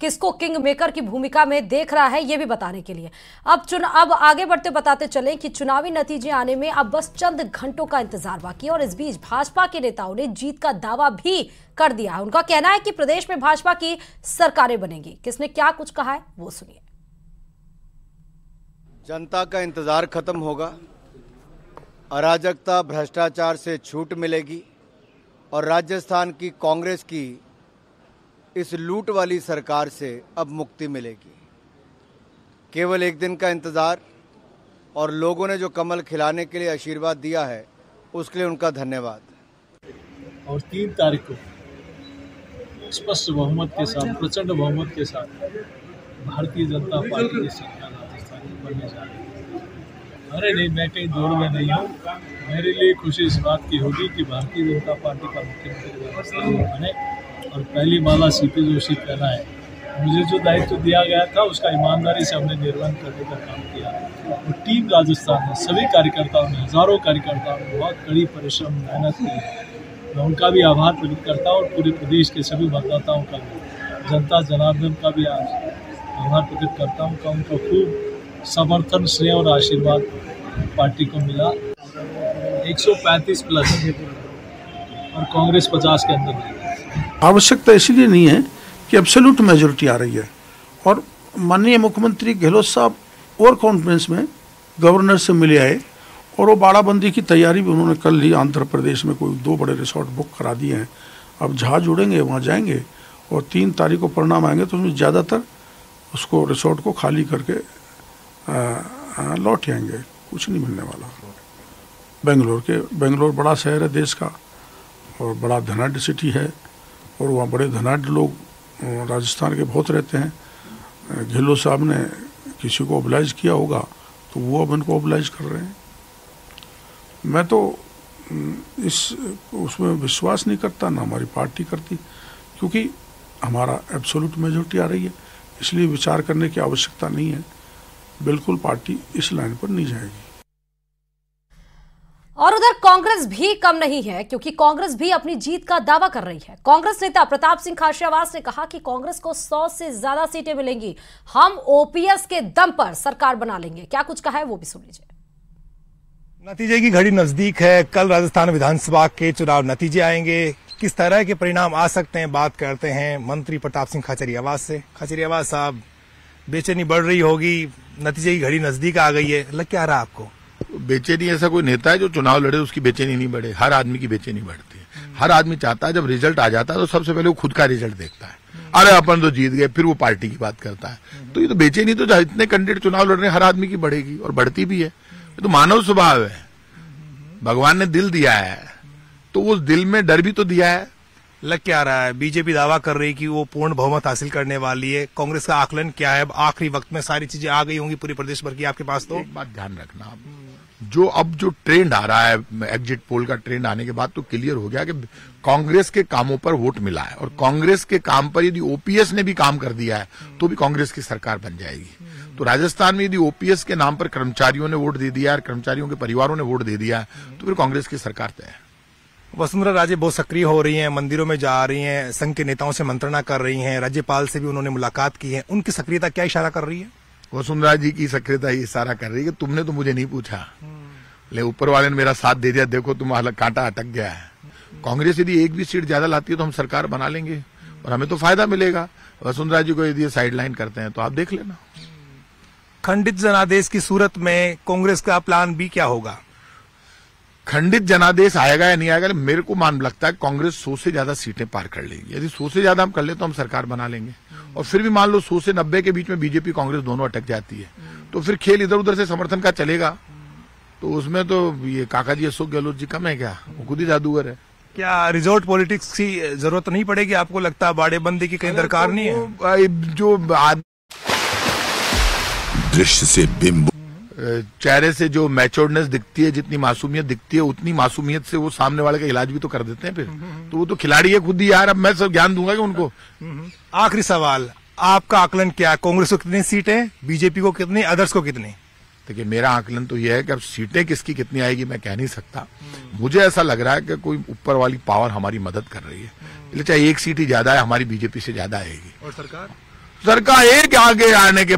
किसको king maker की भूमिका में देख रहा है, ये भी बताने के लिए अब आगे बढ़ते बताते चलें कि चुनावी नतीजे आने में अब बस चंद घंटों का इंतजार बाकी है और इस बीच भाजपा के नेताओं ने जीत का दावा भी कर दिया है। उनका कहना है कि प्रदेश में भाजपा की सरकारें बनेंगी। किसने क्या कुछ कहा है वो सुनिए। जनता का इंतजार खत्म होगा, अराजकता भ्रष्टाचार से छूट मिलेगी और राजस्थान की कांग्रेस की इस लूट वाली सरकार से अब मुक्ति मिलेगी। केवल एक दिन का इंतजार और लोगों ने जो कमल खिलाने के लिए आशीर्वाद दिया है उसके लिए उनका धन्यवाद। और 3 तारीख को स्पष्ट बहुमत के साथ, प्रचंड बहुमत के साथ भारतीय जनता पार्टी की सरकार राजस्थान में बनने जा रही है। अरे नहीं, मैं कहीं दौड़ में नहीं हूँ। मेरे लिए खुशी इस बात की होगी कि भारतीय जनता पार्टी का मुख्यमंत्री राजस्थान में बने और पहली माला सीपी जोशी कहना है। मुझे जो दायित्व दिया गया था उसका ईमानदारी से हमने निर्वहन करने का काम किया और टीम राजस्थान में सभी कार्यकर्ताओं ने, हजारों कार्यकर्ताओं ने बहुत कड़ी परिश्रम मेहनत की है। मैं उनका भी आभार प्रकट करता हूँ और पूरे प्रदेश के सभी मतदाताओं का भी, जनता जनार्दन का भी आभार प्रकट करता हूँ। उनका खूब समर्थन, स्नेह और आशीर्वाद पार्टी को मिला। 135 प्लस और कांग्रेस 50 के अंदर। आवश्यकता इसलिए नहीं है कि एब्सोल्यूट मेजोरिटी आ रही है और माननीय मुख्यमंत्री गहलोत साहब और कॉन्फ्रेंस में गवर्नर से मिले आए और वो बाड़ाबंदी की तैयारी भी उन्होंने कर ली। आंध्र प्रदेश में कोई 2 बड़े रिसोर्ट बुक करा दिए हैं। अब जहाज उड़ेंगे, वहाँ जाएंगे और 3 तारीख को परिणाम आएंगे तो उसमें ज़्यादातर उसको रिसोर्ट को खाली करके लौट आएंगे। कुछ नहीं मिलने वाला। बेंगलोर बड़ा शहर है देश का और बड़ा धनाढ़ सिटी है और वहाँ बड़े धनाढ़ लोग राजस्थान के बहुत रहते हैं। गहलोत साहब ने किसी को ओबलाइज किया होगा तो वो अब इनको ओबलाइज कर रहे हैं। मैं तो उसमें विश्वास नहीं करता, ना हमारी पार्टी करती, क्योंकि हमारा एब्सोल्यूट मेजॉरिटी आ रही है, इसलिए विचार करने की आवश्यकता नहीं है। बिल्कुल पार्टी इस लाइन पर नहीं जाएगी। और उधर कांग्रेस भी कम नहीं है, क्योंकि कांग्रेस भी अपनी जीत का दावा कर रही है। कांग्रेस नेता प्रताप सिंह खाचरियावास ने कहा कि कांग्रेस को 100 से ज्यादा सीटें मिलेंगी। हम ओपीएस के दम पर सरकार बना लेंगे। क्या कुछ कहा है वो भी सुन लीजिए। नतीजे की घड़ी नजदीक है। कल राजस्थान विधानसभा के चुनाव नतीजे आएंगे। किस तरह के परिणाम आ सकते हैं, बात करते हैं मंत्री प्रताप सिंह खाचरियावास से। खाचरियावास साहब, बेचैनी बढ़ रही होगी, नतीजे की घड़ी नजदीक आ गई है, लग क्या रहा आपको? बेचैनी ऐसा कोई नेता है जो चुनाव लड़े उसकी बेचैनी नहीं बढ़े। हर आदमी की बेचैनी बढ़ती है। हर आदमी चाहता है जब रिजल्ट आ जाता है तो सबसे पहले वो खुद का रिजल्ट देखता है। अरे अपन तो जीत गए, फिर वो पार्टी की बात करता है। तो ये तो बेचैनी तो इतने कैंडिडेट चुनाव लड़ रहे हैं, हर आदमी की बढ़ेगी और बढ़ती भी है। ये तो मानव स्वभाव है। भगवान ने दिल दिया है तो उस दिल में डर भी तो दिया है। लग क्या रहा है? बीजेपी दावा कर रही कि वो पूर्ण बहुमत हासिल करने वाली है। कांग्रेस का आकलन क्या है? आखिरी वक्त में सारी चीजें आ गई होंगी पूरे प्रदेश भर की आपके पास। तो एक बात ध्यान रखना, जो ट्रेंड आ रहा है, एग्जिट पोल का ट्रेंड आने के बाद तो क्लियर हो गया कि कांग्रेस के कामों पर वोट मिला है और कांग्रेस के काम पर यदि ओपीएस ने भी काम कर दिया है तो भी कांग्रेस की सरकार बन जाएगी। तो राजस्थान में यदि ओपीएस के नाम पर कर्मचारियों ने वोट दे दिया है और कर्मचारियों के परिवारों ने वोट दे दिया है तो फिर कांग्रेस की सरकार तय है। वसुंधरा राजे बहुत सक्रिय हो रही हैं, मंदिरों में जा रही हैं, संघ के नेताओं से मंत्रणा कर रही हैं, राज्यपाल से भी उन्होंने मुलाकात की है। उनकी सक्रियता क्या इशारा कर रही है? वसुंधरा जी की सक्रियता ही इशारा कर रही है। तुमने तो मुझे नहीं पूछा, ले ऊपर वाले ने मेरा साथ दे दिया। देखो तुम्हारा कांटा अटक गया है। कांग्रेस यदि एक भी सीट ज्यादा लाती है तो हम सरकार बना लेंगे और हमें तो फायदा मिलेगा। वसुंधरा जी को यदि साइडलाइन करते हैं तो आप देख लेना। खंडित जनादेश की सूरत में कांग्रेस का प्लान बी क्या होगा? खंडित जनादेश आएगा या नहीं आएगा, मेरे को मान लगता है कांग्रेस 100 से ज्यादा सीटें पार कर लेगी। यदि 100 से ज्यादा हम कर ले तो हम सरकार बना लेंगे और फिर भी मान लो 100 से 90 के बीच में बीजेपी कांग्रेस दोनों अटक जाती है तो फिर खेल इधर उधर से समर्थन का चलेगा। तो उसमें तो ये काका जी अशोक गहलोत जी कम है क्या? वो खुद ही जादूगर है। क्या रिजोर्ट पॉलिटिक्स की जरूरत नहीं पड़ेगी आपको लगता है? बाड़ेबंदी की कहीं दरकार नहीं है? जो दृश्य से बिंब, चेहरे से जो मैच्योर्डनेस दिखती है, जितनी मासूमियत दिखती है, उतनी मासूमियत से वो सामने वाले का इलाज भी तो कर देते हैं फिर। तो वो तो खिलाड़ी है खुद ही यार। अब मैं सब ज्ञान दूंगा कि उनको। आखिरी सवाल, आपका आकलन क्या? कांग्रेस को कितनी सीटें, बीजेपी को कितनी, अदर्स को कितनी? देखिए, मेरा आकलन तो यह है कि अब सीटें किसकी कितनी आएगी मैं कह नहीं सकता। मुझे ऐसा लग रहा है कि कोई ऊपर वाली पावर हमारी मदद कर रही है, इसलिए चाहे एक सीट ही ज्यादा है, हमारी बीजेपी से ज्यादा आएगी। और सरकार? सरकार एक आगे आने के